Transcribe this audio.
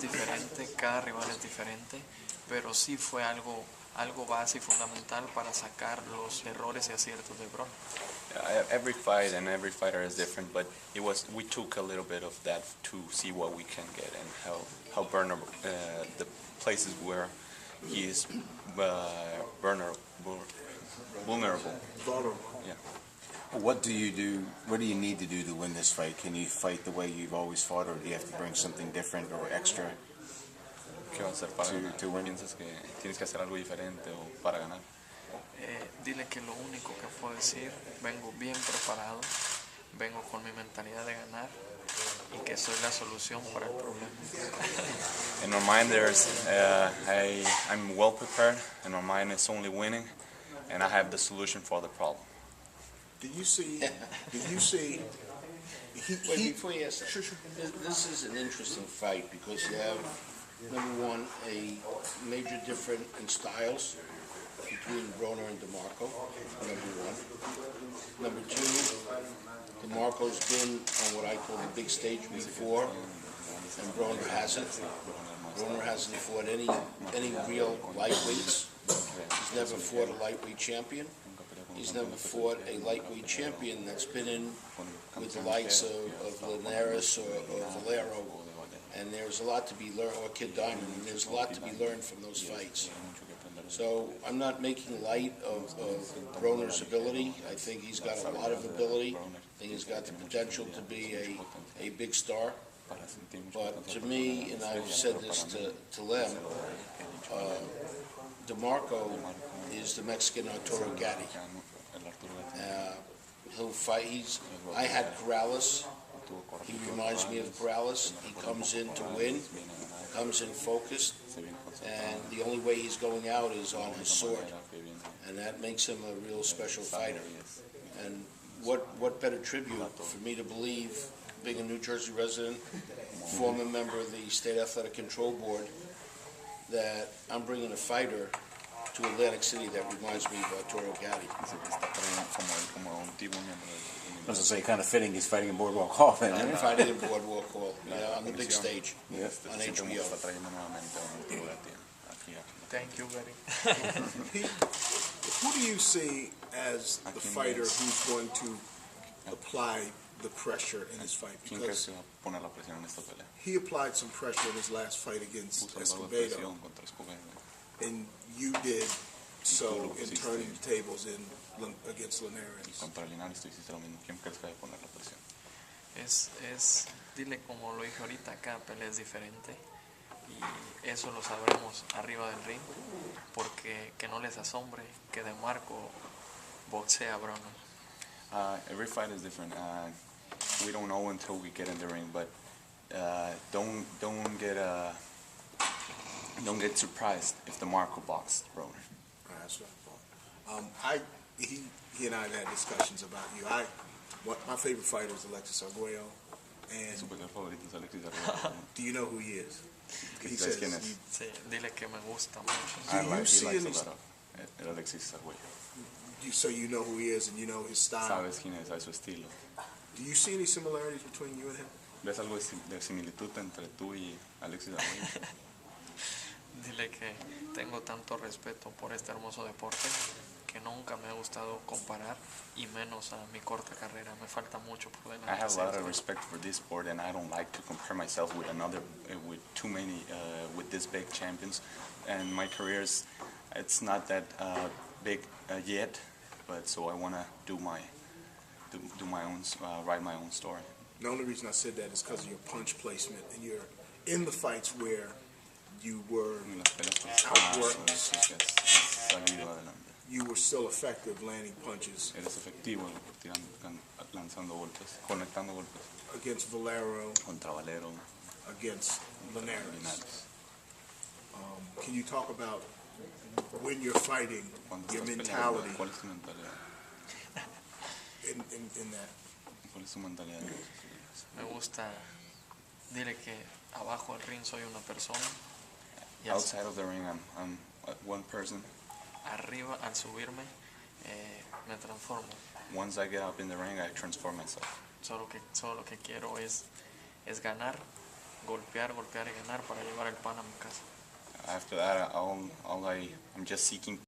diferente, cada rival es diferente, pero sí fue algo base y fundamental para sacar los errores y aciertos de Broner. Every fight and every fighter is different, but we took a little bit of that to see what we can get and how Broner, the places where he is vulnerable. Yeah. What do you need to do to win this fight? Can you fight the way you've always fought, or do you have to bring something different or extra? ¿Qué vas a hacer para ganar? To win? ¿Piensas que tienes que hacer algo diferente o para ganar? Dile que lo único que puedo decir, vengo bien preparado, vengo con mi mentalidad de ganar y que soy la solución para el problema. In my mind, I'm well prepared, and my mind is only winning, and I have the solution for the problem. Did you see? Wait, before you ask that, this is an interesting fight because you have, number one, a major difference in styles between Broner and DeMarco, number one. Number two, DeMarco's been on what I call the big stage before, and Broner hasn't. Broner hasn't fought any real lightweights. He's never fought a lightweight champion. He's never fought a lightweight champion that's been in with the likes of Linares or Valero. And there's a lot to be learned, or Kid Diamond, and there's a lot to be learned from those fights. So I'm not making light of Broner's ability. I think he's got a lot of ability. I think he's got the potential to be a big star. But to me, and I've said this to Lem, DeMarco is the Mexican Arturo Gatti. He'll fight. I had Corrales. He reminds me of Corrales. He comes in to win, comes in focused, and the only way he's going out is on his sword, and that makes him a real special fighter. And what better tribute for me to believe, being a New Jersey resident, former member of the State Athletic Control Board, that I'm bringing a fighter to Atlantic City that reminds me of Arturo Gatti. I was going to say, kind of fitting he's fighting in Boardwalk Hall. I'm fighting in Boardwalk Hall, on the big stage, on HBO. Thank you very Who do you see as the fighter who's going to apply the pressure in this fight? Because he applied some pressure in his last fight against Escobedo, and you did so in turning the tables against Linares. Dile como lo dije ahorita, cada pelea es diferente y eso lo sabremos arriba del ring, porque que no les asombre que DeMarco boxea a Broner. Every fight is different. We don't know until we get in the ring, but don't get surprised if DeMarco boxed Broner. That's what I thought. He and I had discussions about you. My favorite fighter is Alexis Arguello, and do you know who he is? He says, Sí, dile que me gusta mucho. Do you see any? Alexis Arguello. So you know who he is and you know his style. Sabes quién es, su estilo. Do you see any similarities between you and him? ¿Ves algo de similitud entre tú y Alexis Arguello? Dile que tengo tanto respeto por este hermoso deporte que nunca me ha gustado comparar, y menos a mi corta carrera. Me falta mucho por delante. I have a lot of respect for this sport, and I don't like to compare myself with with these big champions. And my career it's not that big yet, but so I want to do my own, write my own story. The only reason I said that is because of your punch placement, and you're in the fights where you were outworked. You were still effective landing punches. Eres efectivo lanzando golpes, conectando golpes. Against Valero. Contra Valero. Against Linares. Can you talk about when you're fighting, your mentality ¿Cuál es tu mentalidad? in that? ¿Cuál es tu mentalidad? Me gusta, dile que abajo del ring soy una persona. Outside of the ring, I'm one person. Arriba, al subirme, me transformo. Once I get up in the ring, I transform myself. Solo lo que quiero es ganar, golpear, golpear y ganar para llevar el pan a mi casa. After that, I'm just seeking